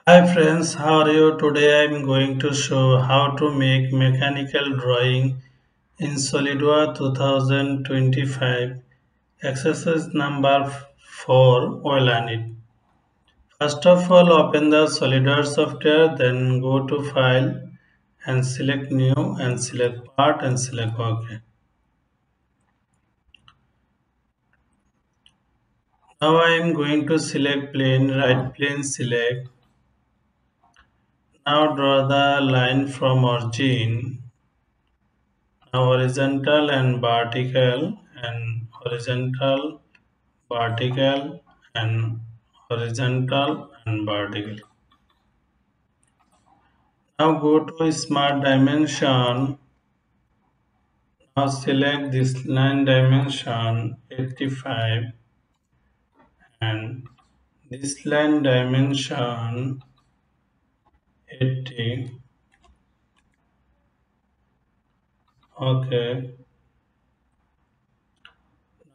Hi friends, how are you? Today I am going to show how to make mechanical drawing in SolidWorks 2025 exercise number 4 oil on it. First of all, open the SolidWorks software, then go to file and select new and select part and select OK. Now I am going to select plane, right plane select. Now draw the line from origin. Now horizontal, and horizontal and vertical. Now go to smart dimension. Now select this line dimension 85 and this line dimension 80. Okay.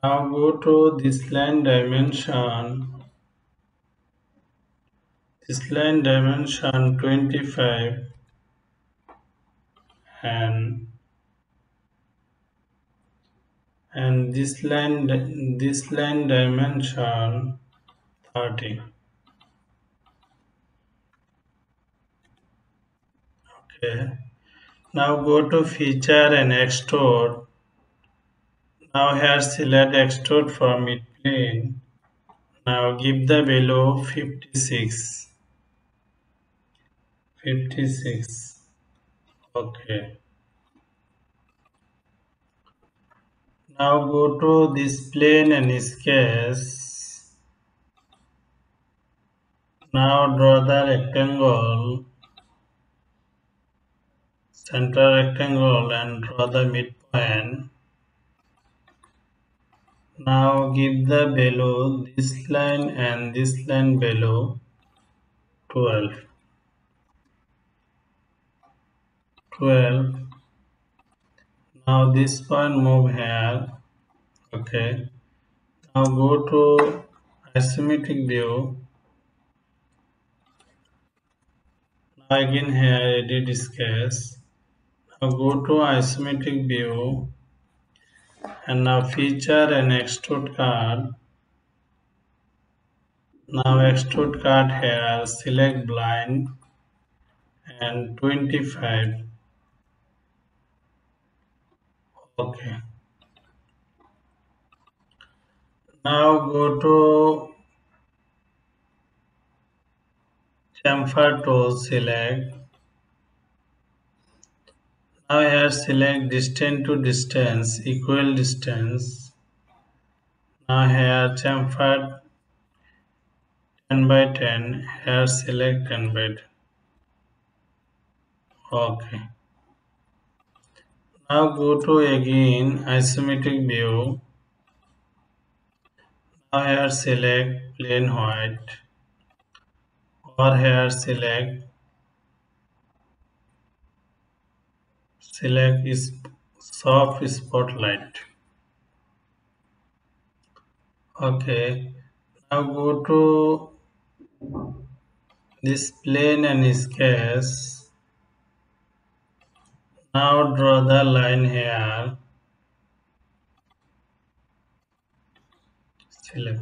Now go to this line dimension 25 and this line dimension 30. Okay. Now go to feature and extrude. Now here select extrude from mid plane. Now give the value 56. 56. Okay. Now go to this plane and sketch. Now draw the rectangle, center rectangle and draw the midpoint. Now give the value this line and this line value 12. 12. Now this point move here. Okay. Now go to isometric view. Now again here edit sketch. Now go to isometric view and now feature and extrude card. Now extrude card here, select blind and 25. Okay. Now go to chamfer tool, select. Now here select distance to distance, equal distance. Now here chamfer 10 by 10, here select 10 by 10. Okay. Now go to again isometric view. Now here select plain white or here select is soft spotlight. Okay. Now go to this plane and sketch. Now draw the line here. Select.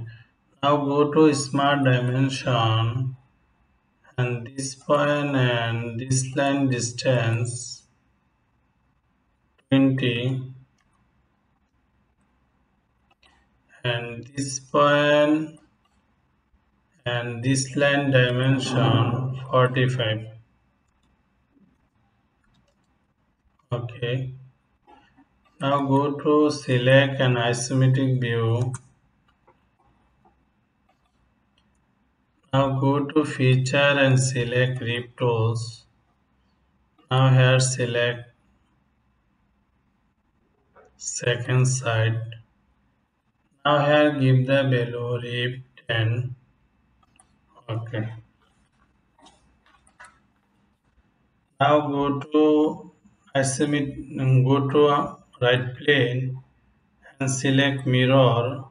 Now go to smart dimension and this point and this line distance 20 and this point and this line dimension 45. Okay. Now go to select an isometric view. Now go to feature and select grip tools. Now here select second side. Now here give the value rip 10. Okay. Now go to go to right plane and select mirror.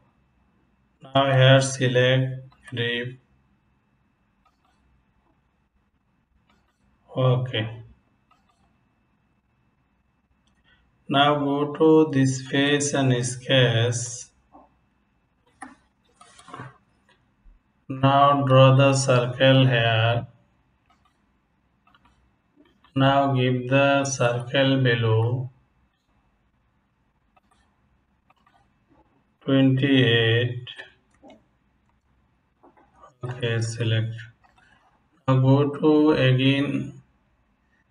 Now here select rip Okay. Now go to this face and sketch. Now draw the circle here. Now give the circle below 28. Okay, select. Now go to again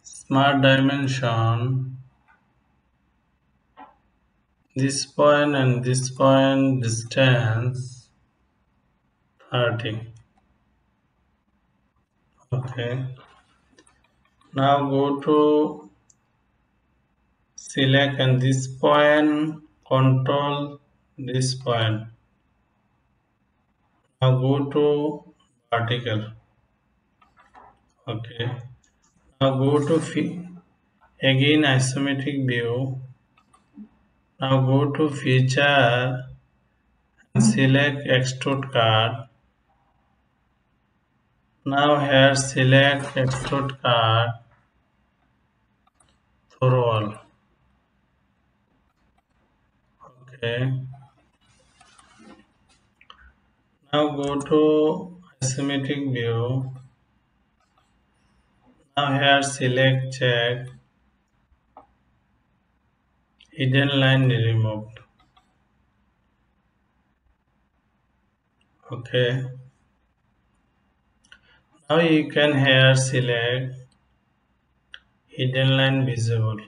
smart dimension. This point and this point distance 30. Okay. Now go to select and this point control this point. Now go to vertical. Okay. Now go to again isometric view. Now go to feature and select extrude card. Now here select extrude card through all. Okay. Now go to isometric view. Now here select check hidden line removed. Okay. Now you can here select hidden line visible.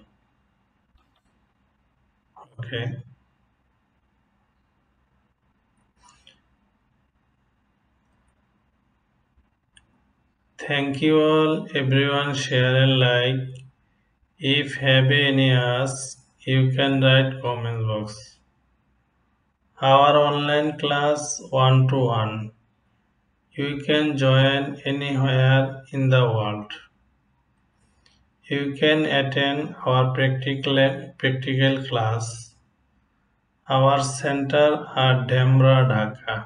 Okay. Thank you all everyone, share and like. If have any ask, you can write comment box. Our online class 1-to-1. You can join anywhere in the world. You can attend our practical class. Our center at Dhemra, Dhaka.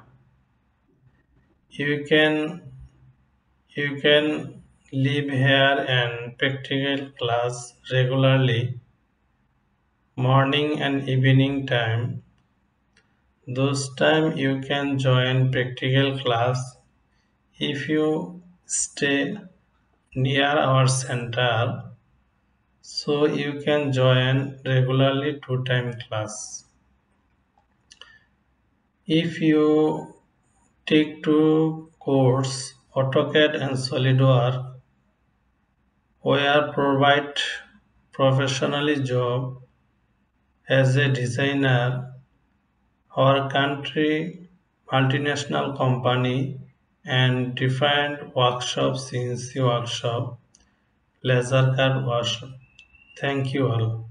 You can you can live here and practical class regularly, morning and evening time. Those time you can join practical class if you stay near our center, so you can join regularly 2 time class. If you take 2 course AutoCAD and SolidWorks, where provide professionally job as a designer. Our country multinational company and different workshops, CNC workshop, laser card workshop. Thank you all.